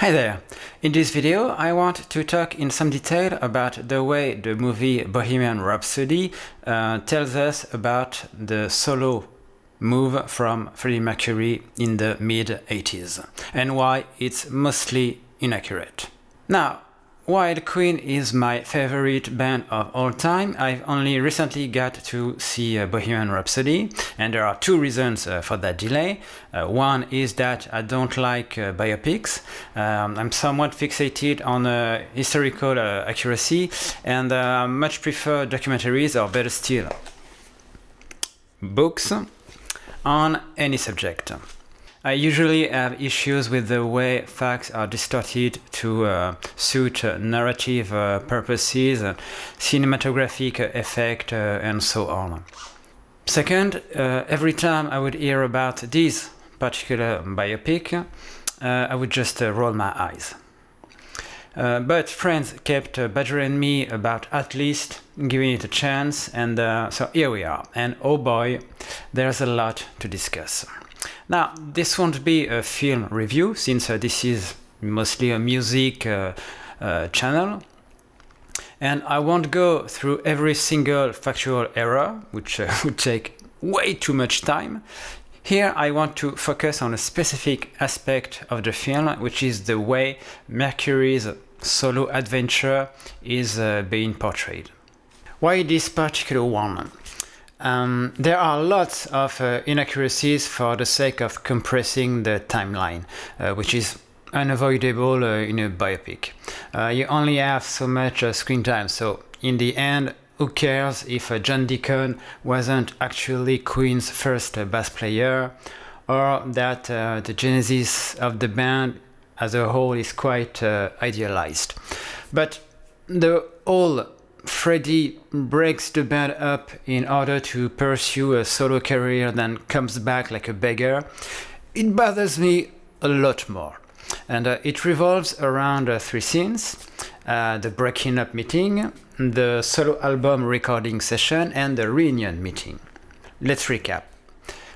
Hi there! In this video I want to talk in some detail about the way the movie Bohemian Rhapsody tells us about the solo move from Freddie Mercury in the mid-80s and why it's mostly inaccurate. Now, while Queen is my favorite band of all time, I've only recently got to see Bohemian Rhapsody, and there are two reasons for that delay. One is that I don't like biopics. I'm somewhat fixated on historical accuracy, and much prefer documentaries, or better still, books on any subject. I usually have issues with the way facts are distorted to suit narrative purposes, cinematographic effect, and so on. Second, every time I would hear about this particular biopic, I would just roll my eyes. But friends kept badgering me about at least giving it a chance, and so here we are. And oh boy, there's a lot to discuss. Now, this won't be a film review, since this is mostly a music channel, and I won't go through every single factual error, which would take way too much time. Here I want to focus on a specific aspect of the film, which is the way Mercury's solo adventure is being portrayed. Why this particular one? There are lots of inaccuracies for the sake of compressing the timeline, which is unavoidable in a biopic. You only have so much screen time, so in the end, who cares if John Deacon wasn't actually Queen's first bass player, or that the genesis of the band as a whole is quite idealized. But the whole Freddie breaks the band up in order to pursue a solo career, then comes back like a beggar, it bothers me a lot more. And it revolves around three scenes: the breaking up meeting, the solo album recording session, and the reunion meeting. Let's recap.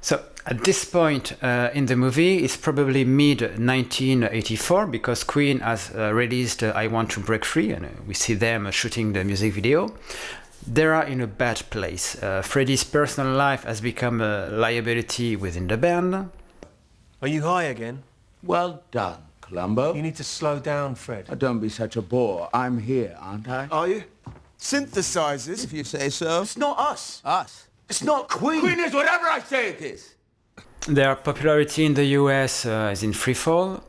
So at this point in the movie, it's probably mid-1984, because Queen has released I Want to Break Free, and we see them shooting the music video. They are in a bad place. Freddie's personal life has become a liability within the band. Are you high again? Well done, Columbo. You need to slow down, Fred. Oh, don't be such a bore. I'm here, aren't I? Are you? Synthesizers? If you say so. It's not us. Us. It's not Queen. Queen is whatever I say it is. Their popularity in the US is in freefall.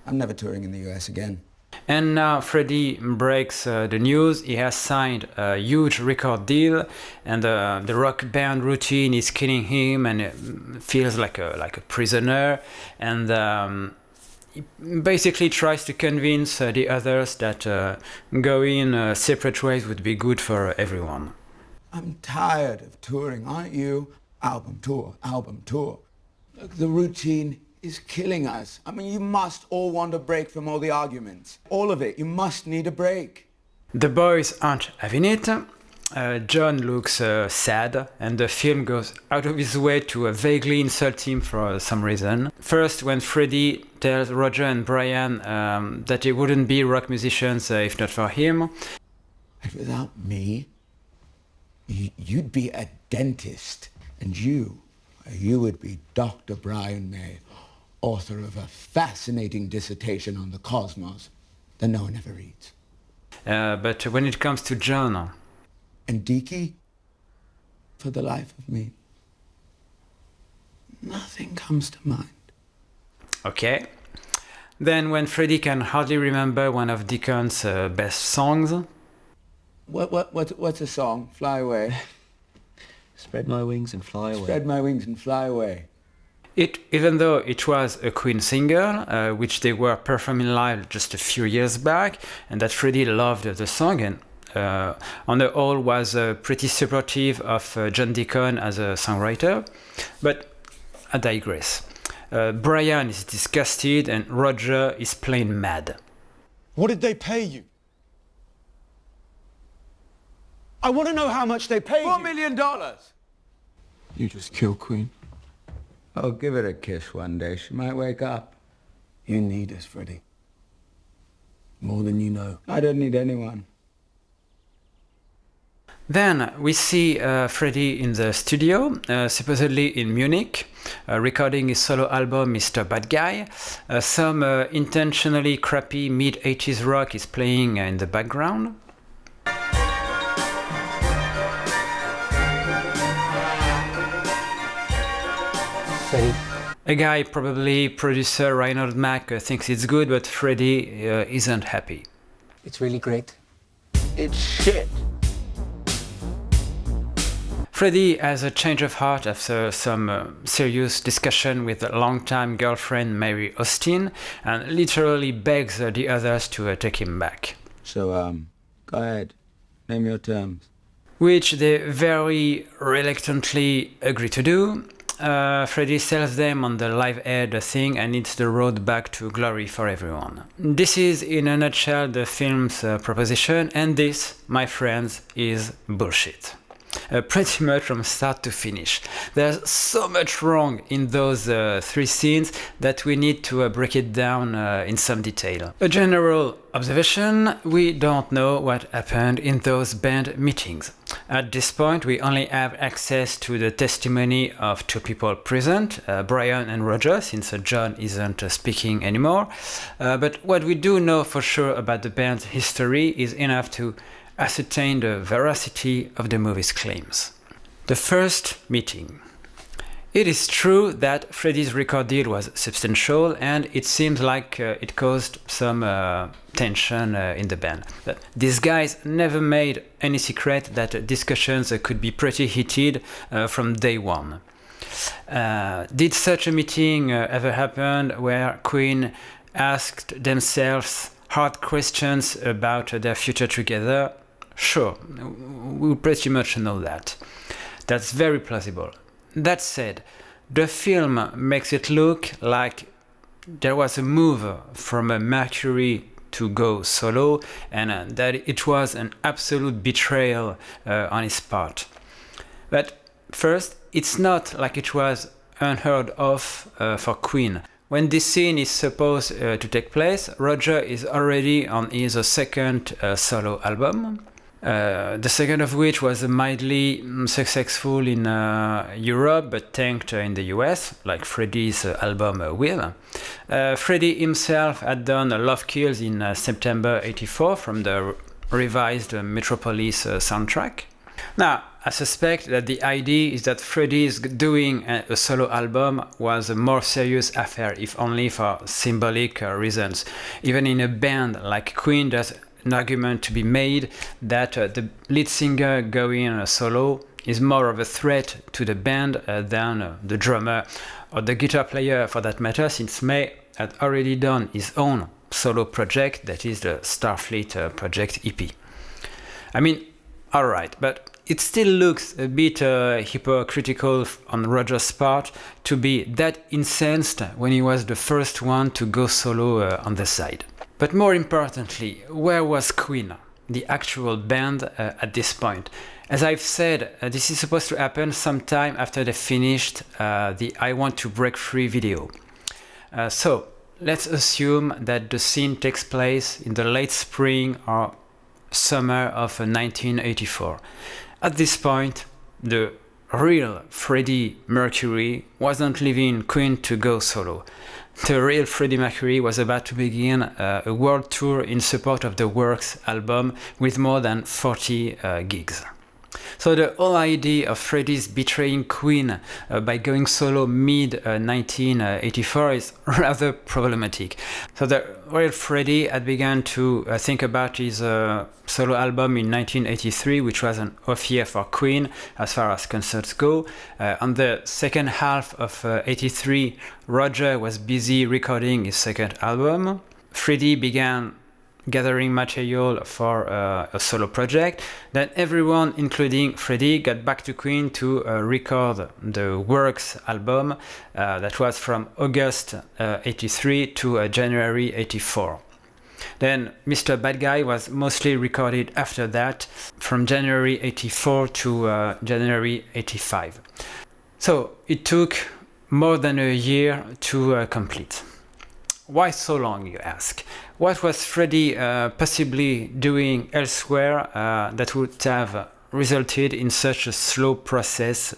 I'm never touring in the US again. And now Freddie breaks the news. He has signed a huge record deal, and the rock band routine is killing him, and it feels like a prisoner. And he basically tries to convince the others that going separate ways would be good for everyone. I'm tired of touring, aren't you? Album tour, album tour. Look, the routine is killing us. I mean, you must all want a break from all the arguments. All of it. You must need a break. The boys aren't having it. John looks sad, and the film goes out of his way to vaguely insult him for some reason. First, when Freddie tells Roger and Brian that they wouldn't be rock musicians if not for him. And without me, you'd be a dentist, and you would be Dr. Brian May, author of a fascinating dissertation on the cosmos that no one ever reads. But when it comes to John... And Deaky, for the life of me, nothing comes to mind. Okay. Then when Freddie can hardly remember one of Deacon's best songs... What's a song? Fly away. Spread my wings and fly away. Spread my wings and fly away. Even though it was a Queen single, which they were performing live just a few years back, and that Freddie loved the song, and on the whole was pretty supportive of John Deacon as a songwriter. But I digress. Brian is disgusted, and Roger is plain mad. What did they pay you? I want to know how much they paid $4 you. million. You just killed Queen. Oh, give her a kiss one day. She might wake up. You need us, Freddie. More than you know. I don't need anyone. Then we see Freddie in the studio, supposedly in Munich, recording his solo album Mr. Bad Guy. Some intentionally crappy mid-80s rock is playing in the background. Freddie. A guy, probably producer Reinhold Mack, thinks it's good, but Freddie isn't happy. It's really great. It's shit. Freddie has a change of heart after some serious discussion with a longtime girlfriend Mary Austin and literally begs the others to take him back. So, go ahead. Name your terms. Which they very reluctantly agree to do. Freddie sells them on the Live Aid thing and it's the road back to glory for everyone. This is, in a nutshell, the film's proposition, and this, my friends, is bullshit. Pretty much from start to finish. There's so much wrong in those three scenes that we need to break it down in some detail. A general observation: we don't know what happened in those band meetings. At this point, we only have access to the testimony of two people present, Brian and Roger, since John isn't speaking anymore. But what we do know for sure about the band's history is enough to ascertain the veracity of the movie's claims. The first meeting. It is true that Freddie's record deal was substantial, and it seems like it caused some tension in the band. But these guys never made any secret that discussions could be pretty heated from day one. Did such a meeting ever happen where Queen asked themselves hard questions about their future together? Sure, we pretty much know that. That's very plausible. That said, the film makes it look like there was a move from Mercury to go solo, and that it was an absolute betrayal on his part. But first, it's not like it was unheard of for Queen. When this scene is supposed to take place, Roger is already on his second solo album. The second of which was mildly successful in Europe but tanked in the US, like Freddie's album Will. Freddie himself had done Love Kills in September '84 from the revised Metropolis soundtrack. Now, I suspect that the idea is that Freddie's doing a solo album was a more serious affair, if only for symbolic reasons. Even in a band like Queen, there's an argument to be made that the lead singer going solo is more of a threat to the band than the drummer or the guitar player for that matter, since May had already done his own solo project, that is the Starfleet Project EP. I mean, alright, but it still looks a bit hypocritical on Roger's part to be that incensed when he was the first one to go solo on the side. But more importantly, where was Queen, the actual band, at this point? As I've said, this is supposed to happen sometime after they finished the I Want to Break Free video. So let's assume that the scene takes place in the late spring or summer of 1984. At this point, the real Freddie Mercury wasn't leaving Queen to go solo. The real Freddie Mercury was about to begin a world tour in support of the Works album with more than 40 gigs. So the whole idea of Freddie's betraying Queen by going solo mid-1984 is rather problematic. So the real Freddie had begun to think about his solo album in 1983, which was an off year for Queen as far as concerts go. On the second half of '83, Roger was busy recording his second album. Freddie began gathering material for a solo project. Then everyone, including Freddie, got back to Queen to record the Works album that was from August '83 to January '84. Then Mr. Bad Guy was mostly recorded after that, from January '84 to January '85. So it took more than a year to complete. Why so long, you ask? What was Freddie possibly doing elsewhere that would have resulted in such a slow process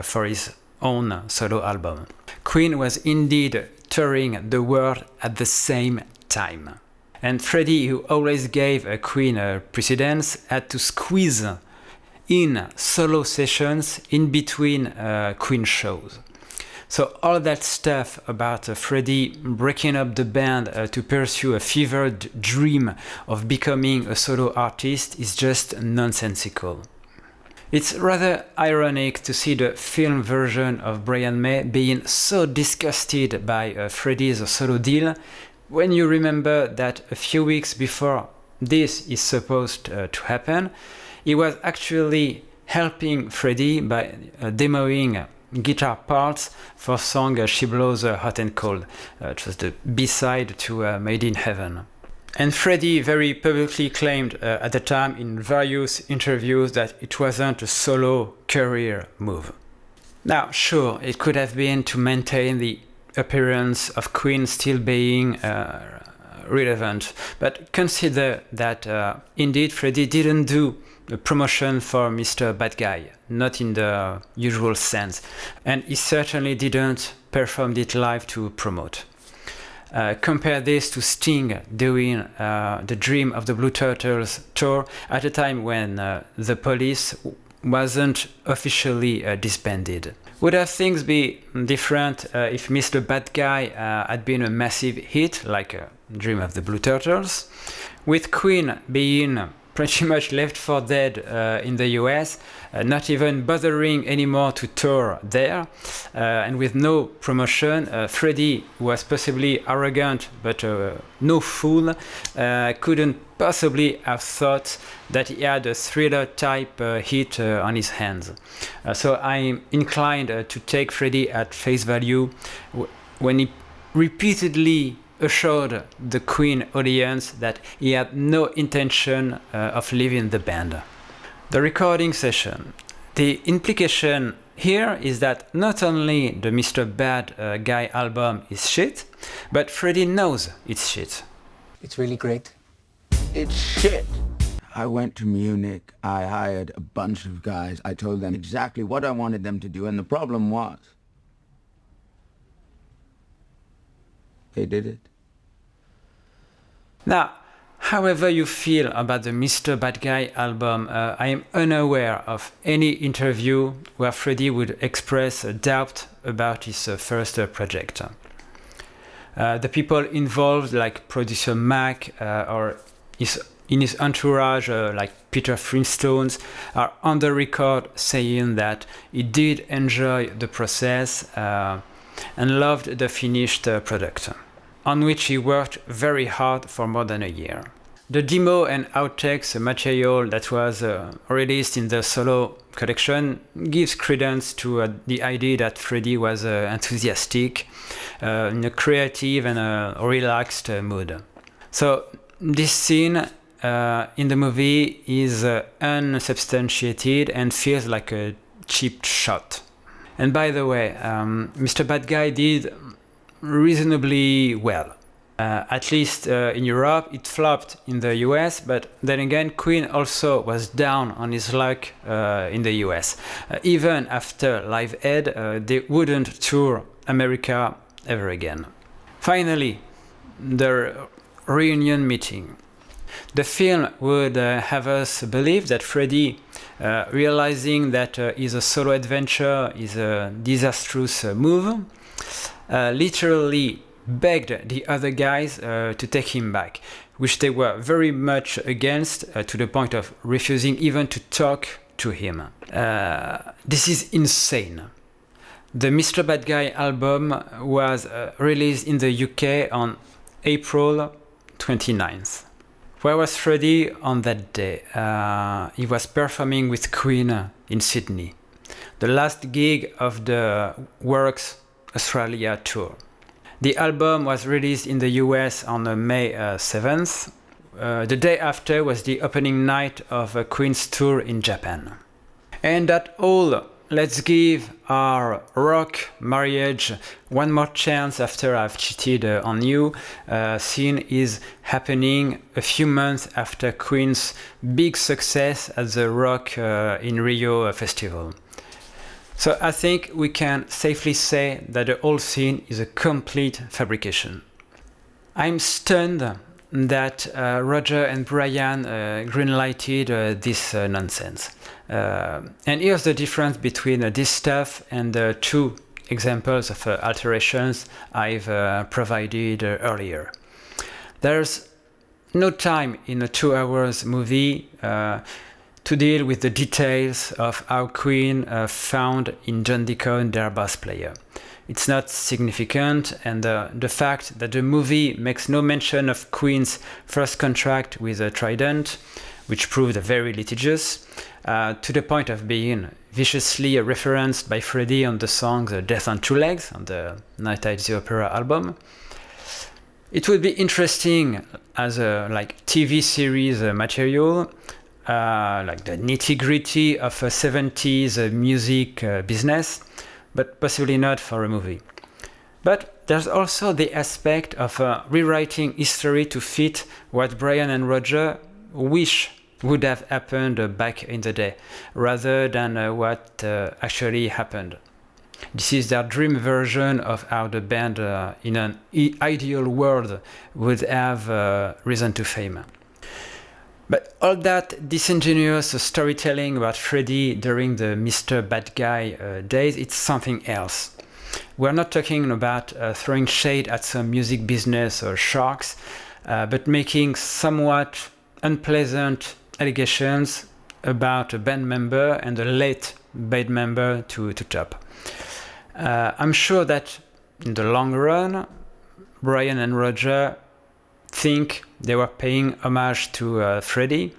for his own solo album? Queen was indeed touring the world at the same time. And Freddie, who always gave Queen precedence, had to squeeze in solo sessions in between Queen shows. So all that stuff about Freddie breaking up the band to pursue a fevered dream of becoming a solo artist is just nonsensical. It's rather ironic to see the film version of Brian May being so disgusted by Freddie's solo deal when you remember that a few weeks before this is supposed to happen, he was actually helping Freddie by demoing guitar parts for song She Blows Hot and Cold, which was the B-side to Made in Heaven. And Freddie very publicly claimed at the time in various interviews that it wasn't a solo career move. Now, sure, it could have been to maintain the appearance of Queen still being relevant, but consider that indeed Freddie didn't do a promotion for Mr. Bad Guy, not in the usual sense, and he certainly didn't perform it live to promote. Compare this to Sting doing the Dream of the Blue Turtles tour at a time when the Police wasn't officially disbanded. Would have things be different if Mr. Bad Guy had been a massive hit, like Dream of the Blue Turtles? With Queen being pretty much left for dead in the US, not even bothering anymore to tour there, and with no promotion, Freddie, who was possibly arrogant but no fool, couldn't possibly have thought that he had a Thriller-type hit on his hands. So I'm inclined to take Freddie at face value when he repeatedly assured the Queen audience that he had no intention of leaving the band. The recording session. The implication here is that not only the Mr. Bad Guy album is shit, but Freddie knows it's shit. It's really great. It's shit. I went to Munich. I hired a bunch of guys. I told them exactly what I wanted them to do, and the problem was, they did it. Now, however you feel about the Mr. Bad Guy album, I am unaware of any interview where Freddie would express a doubt about his first project. The people involved, like producer Mac or in his entourage, like Peter Flintstones, are on the record saying that he did enjoy the process and loved the finished product, on which he worked very hard for more than a year. The demo and outtakes material that was released in the solo collection gives credence to the idea that Freddie was enthusiastic, in a creative and a relaxed mood. So this scene in the movie is unsubstantiated and feels like a cheap shot. And by the way, Mr. Bad Guy did reasonably well. At least in Europe, it flopped in the US, but then again, Queen also was down on his luck in the US. Even after Live Aid, they wouldn't tour America ever again. Finally, the reunion meeting. The film would have us believe that Freddie, realizing that his solo adventure is a disastrous move, literally begged the other guys to take him back, which they were very much against, to the point of refusing even to talk to him. This is insane. The Mr. Bad Guy album was released in the UK on April 29th. Where was Freddie on that day? He was performing with Queen in Sydney, the last gig of the Works Australia tour. The album was released in the US on May 7th. The day after was the opening night of Queen's tour in Japan. And that all let's give our rock marriage one more chance after I've cheated on you. Scene is happening a few months after Queen's big success at the Rock in Rio festival. So I think we can safely say that the whole scene is a complete fabrication. I'm stunned that Roger and Brian greenlighted this nonsense. And here's the difference between this stuff and the two examples of alterations I've provided earlier. There's no time in a 2 hours movie to deal with the details of how Queen found in John Deacon their bass player. It's not significant, and the fact that the movie makes no mention of Queen's first contract with Trident, which proved very litigious, to the point of being viciously referenced by Freddie on the song Death on Two Legs on the Night at the Opera album. It would be interesting as a TV series material, like the nitty-gritty of a 70s music business, but possibly not for a movie. But there's also the aspect of rewriting history to fit what Brian and Roger wish would have happened back in the day, rather than what actually happened. This is their dream version of how the band in an ideal world would have risen to fame. But all that disingenuous storytelling about Freddie during the Mr. Bad Guy days, it's something else. We're not talking about throwing shade at some music business or sharks, but making somewhat unpleasant allegations about a band member and a late band member to top. I'm sure that in the long run, Brian and Roger think they were paying homage to Freddie,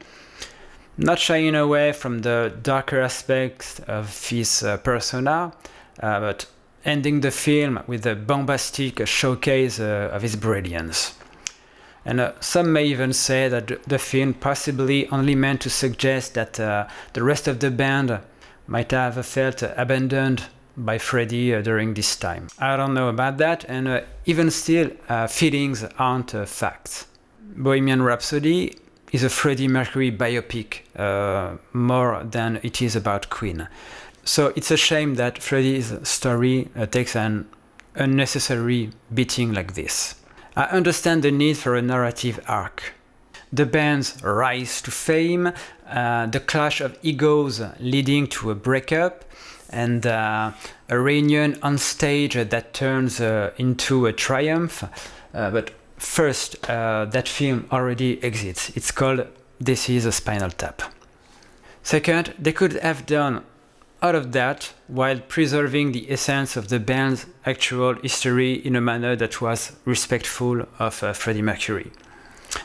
not shying away from the darker aspects of his persona, but ending the film with a bombastic showcase of his brilliance. And some may even say that the film possibly only meant to suggest that the rest of the band might have felt abandoned by Freddie during this time. I don't know about that, and even still, feelings aren't facts. Bohemian Rhapsody is a Freddie Mercury biopic more than it is about Queen. So it's a shame that Freddie's story takes an unnecessary beating like this. I understand the need for a narrative arc. The band's rise to fame, the clash of egos leading to a breakup, and a reunion on stage that turns into a triumph. But first, that film already exists. It's called This Is a Spinal Tap. Second, they could have done all of that while preserving the essence of the band's actual history in a manner that was respectful of Freddie Mercury.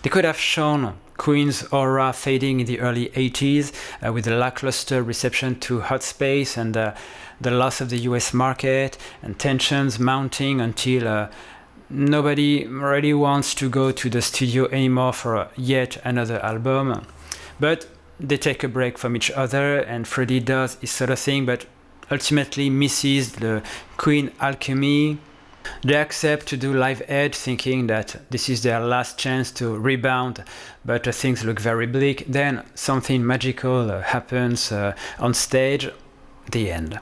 They could have shown Queen's aura fading in the early 80s with a lackluster reception to Hot Space and the loss of the US market, and tensions mounting until nobody really wants to go to the studio anymore for yet another album. But they take a break from each other, and Freddie does his sort of thing, but ultimately misses the Queen alchemy. They accept to do Live Aid, thinking that this is their last chance to rebound, but things look very bleak. Then something magical happens on stage. The end.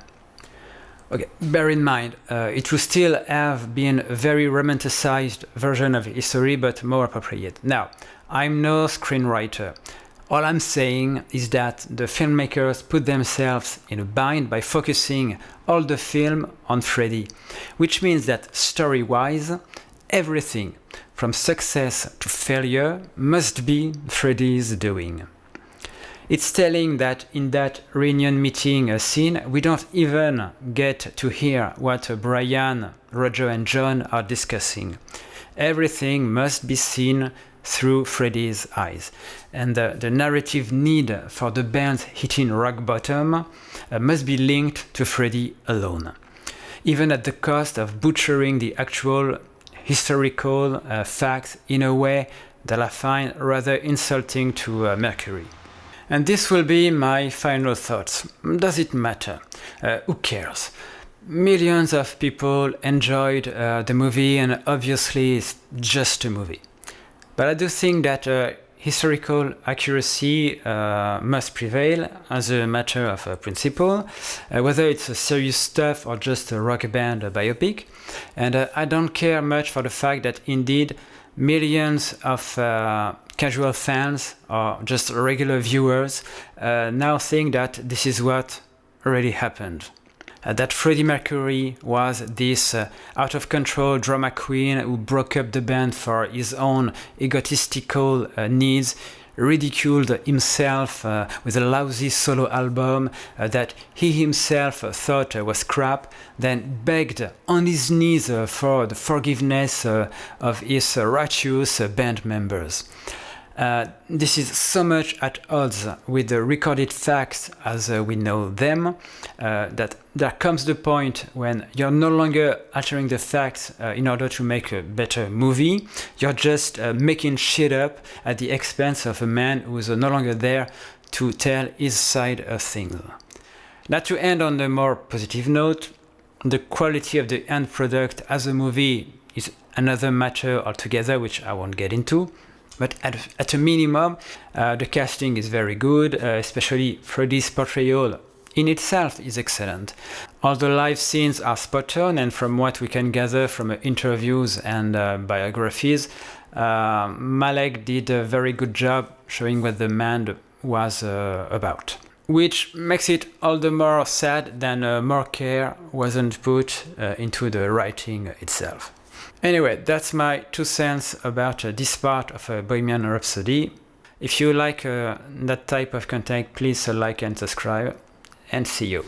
Okay, bear in mind, it would still have been a very romanticized version of history, but more appropriate. Now, I'm no screenwriter. All I'm saying is that the filmmakers put themselves in a bind by focusing all the film on Freddie, which means that story-wise, everything from success to failure must be Freddie's doing. It's telling that in that reunion meeting scene, we don't even get to hear what Brian, Roger and John are discussing. Everything must be seen through Freddie's eyes. And the narrative need for the band hitting rock bottom must be linked to Freddie alone, even at the cost of butchering the actual historical facts in a way that I find rather insulting to Mercury. And this will be my final thoughts. Does it matter? Who cares? Millions of people enjoyed the movie, and obviously it's just a movie. But I do think that historical accuracy must prevail as a matter of principle, whether it's a serious stuff or just a rock band biopic. And I don't care much for the fact that indeed millions of casual fans or just regular viewers now think that this is what already happened. That Freddie Mercury was this out-of-control drama queen who broke up the band for his own egotistical needs, ridiculed himself with a lousy solo album that he himself thought was crap, then begged on his knees for the forgiveness of his righteous band members. This is so much at odds with the recorded facts as we know them, that there comes the point when you're no longer altering the facts in order to make a better movie. You're just making shit up at the expense of a man who's no longer there to tell his side of things. Now, to end on a more positive note, the quality of the end product as a movie is another matter altogether, which I won't get into. But at a minimum, the casting is very good, especially Freddie's portrayal in itself is excellent. All the live scenes are spot on, and from what we can gather from interviews and biographies, Malek did a very good job showing what the band was about. Which makes it all the more sad that more care wasn't put into the writing itself. Anyway, that's my 2 cents about this part of Bohemian Rhapsody. If you like that type of content, please like and subscribe, and see you.